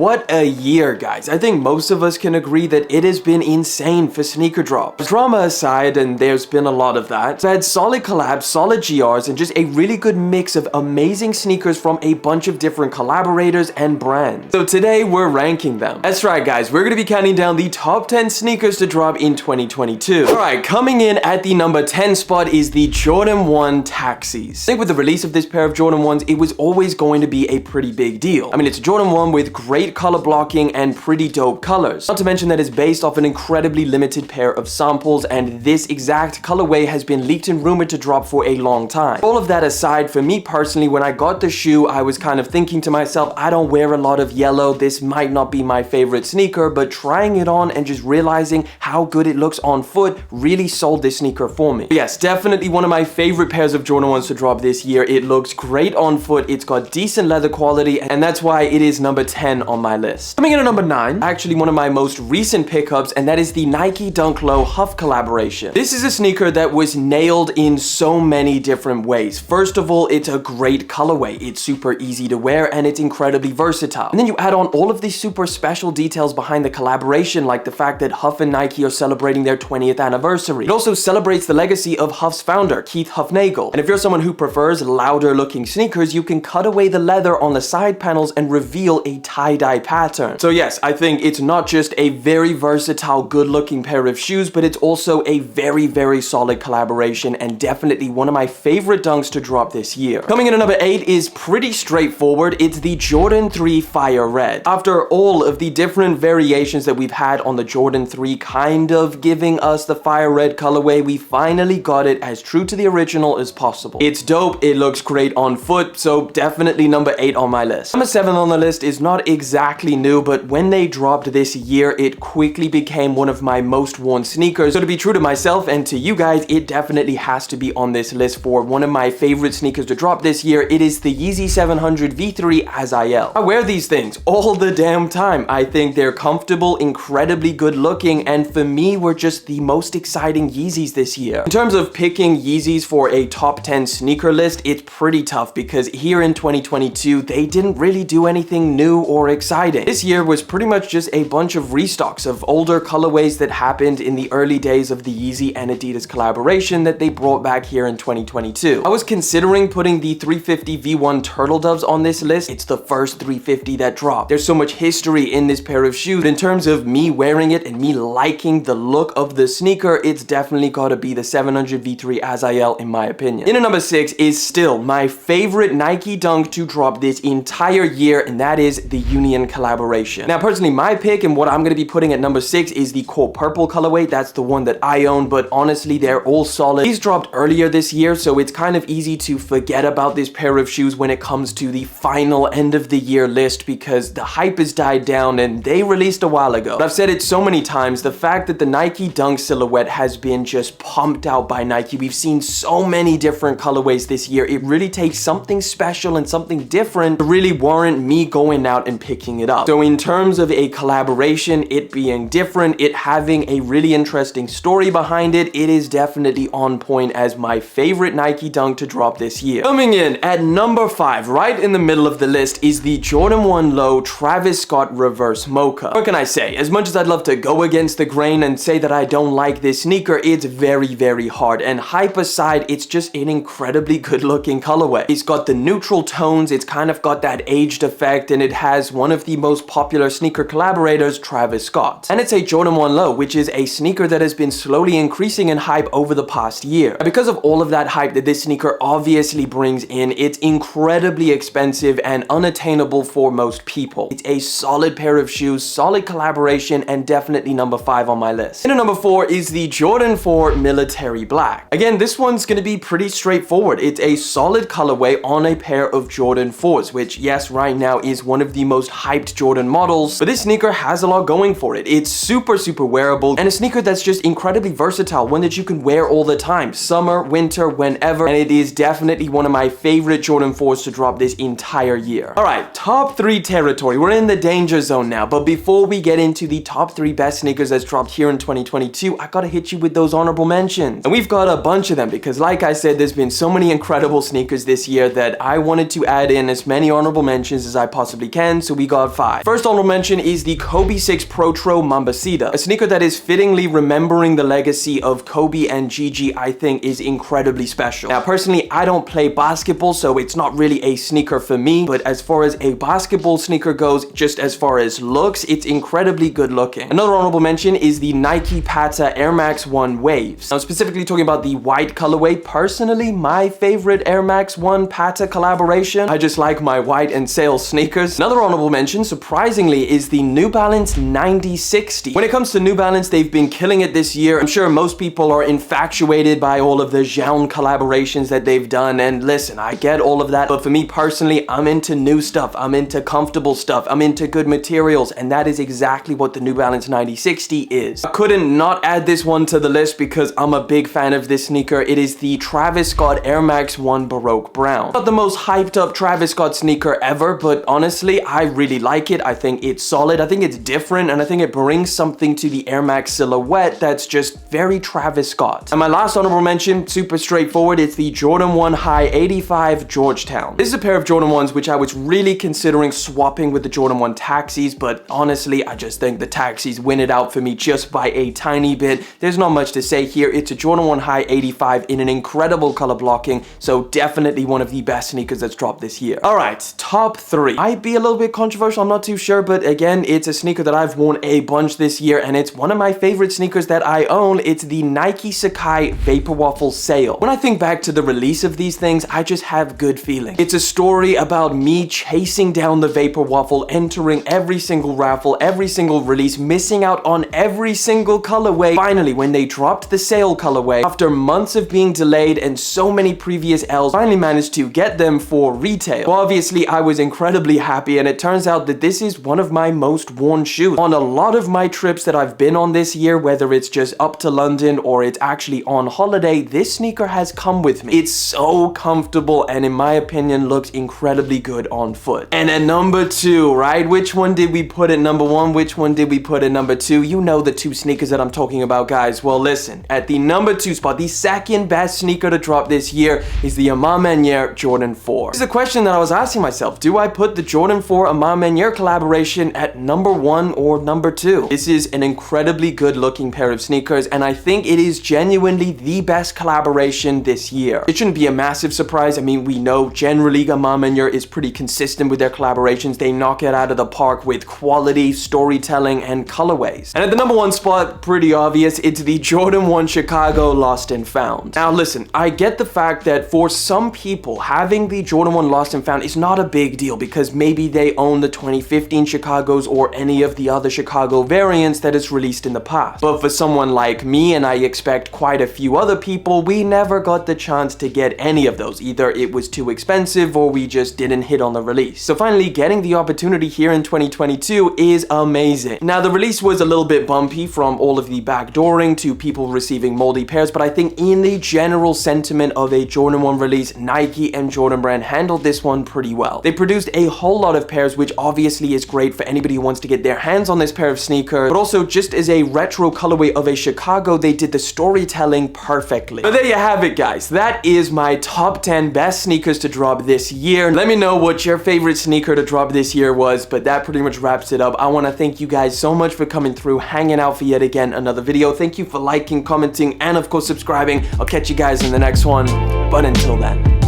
What a year, guys. I think most of us can agree that it has been insane for sneaker drops. Drama aside, and there's been a lot of that, we've had solid collabs, solid GRs, and just a really good mix of amazing sneakers from a bunch of different collaborators and brands. So today we're ranking them. That's right, guys. We're going to be counting down the top 10 sneakers to drop in 2022. Alright, coming in at the number 10 spot is the Jordan 1 Taxis. I think with the release of this pair of Jordan 1s, it was always going to be a pretty big deal. I mean, it's Jordan 1 with great color blocking and pretty dope colors. Not to mention that it's based off an incredibly limited pair of samples, and this exact colorway has been leaked and rumored to drop for a long time. All of that aside, for me personally, when I got the shoe, I was kind of thinking to myself, I don't wear a lot of yellow, this might not be my favorite sneaker, but trying it on and just realizing how good it looks on foot really sold this sneaker for me. But yes, definitely one of my favorite pairs of Jordan 1s to drop this year. It looks great on foot, it's got decent leather quality, and that's why it is number 10 on my list. Coming in at number 9, actually one of my most recent pickups, and that is the Nike Dunk Low Huff collaboration. This is a sneaker that was nailed in so many different ways. First of all, it's a great colorway. It's super easy to wear and it's incredibly versatile. And then you add on all of these super special details behind the collaboration, like the fact that Huff and Nike are celebrating their 20th anniversary. It also celebrates the legacy of Huff's founder, Keith Huffnagel. And if you're someone who prefers louder looking sneakers, you can cut away the leather on the side panels and reveal a tie-dye pattern. So yes, I think it's not just a very versatile, good-looking pair of shoes, but it's also a very, very solid collaboration and definitely one of my favorite dunks to drop this year. Coming in at number 8 is pretty straightforward. It's the Jordan 3 Fire Red. After all of the different variations that we've had on the Jordan 3 kind of giving us the Fire Red colorway, we finally got it as true to the original as possible. It's dope, it looks great on foot, so definitely number 8 on my list. Number 7 on the list is not exactly new, but when they dropped this year, it quickly became one of my most worn sneakers. So to be true to myself and to you guys, it definitely has to be on this list for one of my favorite sneakers to drop this year. It is the Yeezy 700 V3 Azrael. I wear these things all the damn time. I think they're comfortable, incredibly good looking, and for me, were just the most exciting Yeezys this year. In terms of picking Yeezys for a top 10 sneaker list, it's pretty tough because here in 2022, they didn't really do anything new or exciting. This year was pretty much just a bunch of restocks of older colorways that happened in the early days of the Yeezy and Adidas collaboration that they brought back here in 2022. I was considering putting the 350 V1 Turtle Doves on this list. It's the first 350 that dropped. There's so much history in this pair of shoes, but in terms of me wearing it and me liking the look of the sneaker, it's definitely gotta be the 700 V3 Azrael in my opinion. In at number 6 is still my favorite Nike Dunk to drop this entire year, and that is the Union collaboration. Now, personally, my pick and what I'm going to be putting at number 6 is the Core Purple colorway. That's the one that I own, but honestly, they're all solid. These dropped earlier this year, so it's kind of easy to forget about this pair of shoes when it comes to the final end of the year list because the hype has died down and they released a while ago. But I've said it so many times, the fact that the Nike Dunk silhouette has been just pumped out by Nike. We've seen so many different colorways this year. It really takes something special and something different to really warrant me going out and picking it up. So in terms of a collaboration, it being different, it having a really interesting story behind it, it is definitely on point as my favorite Nike Dunk to drop this year. Coming in at number 5, right in the middle of the list, is the Jordan 1 Low Travis Scott Reverse Mocha. What can I say? As much as I'd love to go against the grain and say that I don't like this sneaker, it's very, very hard. And hype aside, it's just an incredibly good looking colorway. It's got the neutral tones, it's kind of got that aged effect, and it has one of the most popular sneaker collaborators, Travis Scott. And it's a Jordan 1 Low, which is a sneaker that has been slowly increasing in hype over the past year. And because of all of that hype that this sneaker obviously brings in, it's incredibly expensive and unattainable for most people. It's a solid pair of shoes, solid collaboration, and definitely number 5 on my list. And at number 4 is the Jordan 4 Military Black. Again, this one's gonna be pretty straightforward. It's a solid colorway on a pair of Jordan 4s, which yes, right now is one of the most hyped Jordan models, but this sneaker has a lot going for it. It's super, super wearable and a sneaker that's just incredibly versatile, one that you can wear all the time, summer, winter, whenever, and it is definitely one of my favorite Jordan 4s to drop this entire year. All right, top 3 territory. We're in the danger zone now, but before we get into the top 3 best sneakers that's dropped here in 2022, I gotta hit you with those honorable mentions. And we've got a bunch of them because like I said, there's been so many incredible sneakers this year that I wanted to add in as many honorable mentions as I possibly can, so we got 5. First honorable mention is the Kobe 6 Pro Mombasa, a sneaker that is fittingly remembering the legacy of Kobe and Gigi. I think is incredibly special. Now, personally, I don't play basketball, so it's not really a sneaker for me, but as far as a basketball sneaker goes, just as far as looks, it's incredibly good looking. Another honorable mention is the Nike Pata Air Max 1 Waves. Now, specifically talking about the white colorway, personally, my favorite Air Max 1 Pata collaboration. I just like my white and sail sneakers. Another honorable mention, surprisingly, is the New Balance 9060. When it comes to New Balance, they've been killing it this year. I'm sure most people are infatuated by all of the Jean collaborations that they've done, and listen, I get all of that, but for me personally, I'm into new stuff, I'm into comfortable stuff, I'm into good materials, and that is exactly what the New Balance 9060 is. I couldn't not add this one to the list because I'm a big fan of this sneaker. It is the Travis Scott Air Max 1 Baroque Brown. Not the most hyped up Travis Scott sneaker ever, but honestly, I really like it. I think it's solid, I think it's different, and I think it brings something to the Air Max silhouette that's just very Travis Scott. And my last honorable mention, super straightforward, it's the Jordan 1 High 85 Georgetown. This is a pair of Jordan 1s which I was really considering swapping with the Jordan 1 Taxis, but honestly, I just think the Taxis win it out for me just by a tiny bit. There's not much to say here. It's a Jordan 1 High 85 in an incredible color blocking, so definitely one of the best sneakers that's dropped this year. Alright, top 3. Might be a little bit controversial, I'm not too sure, but again, it's a sneaker that I've worn a bunch this year, and it's one of my favorite sneakers that I own. It's the Nike Sacai Vaporwaffle Sail. When I think back to the release of these things, I just have good feelings. It's a story about me chasing down the Vaporwaffle, entering every single raffle, every single release, missing out on every single colorway. Finally, when they dropped the Sail colorway, after months of being delayed and so many previous L's, finally managed to get them for retail. Well, obviously, I was incredibly happy, and it turns out that this is one of my most worn shoes. On a lot of my trips that I've been on this year, whether it's just up to London or it's actually on holiday, this sneaker has come with me. It's so comfortable and in my opinion looks incredibly good on foot. And at number 2, right? Which one did we put at number 1? Which one did we put at number 2? You know the 2 sneakers that I'm talking about, guys. Well, listen, at the number 2 spot, the second best sneaker to drop this year is the Amman Jordan 4. This is a question that I was asking myself. Do I put the Jordan 4 Amman collaboration at number 1 or number 2? This is an incredibly good looking pair of sneakers, and I think it is genuinely the best collaboration this year. It shouldn't be a massive surprise. I mean, we know generally Amman is pretty consistent with their collaborations. They knock it out of the park with quality, storytelling, and colorways. And at the number 1 spot, pretty obvious, it's the Jordan 1 Chicago Lost and Found. Now listen, I get the fact that for some people, having the Jordan 1 Lost and Found is not a big deal because maybe they own the 2015 Chicagos or any of the other Chicago variants that is released in the past. But for someone like me, and I expect quite a few other people, we never got the chance to get any of those. Either it was too expensive or we just didn't hit on the release. So finally getting the opportunity here in 2022 is amazing. Now the release was a little bit bumpy from all of the backdooring to people receiving moldy pairs, but I think in the general sentiment of a Jordan 1 release, Nike and Jordan Brand handled this one pretty well. They produced a whole lot of pairs, which obviously is great for anybody who wants to get their hands on this pair of sneakers, but also just as a retro colorway of a Chicago, they did the storytelling perfectly. But there you have it, guys. That is my top 10 best sneakers to drop this year. Let me know what your favorite sneaker to drop this year was, but that pretty much wraps it up. I want to thank you guys so much for coming through, hanging out for yet again another video. Thank you for liking, commenting, and of course subscribing. I'll catch you guys in the next one, but until then.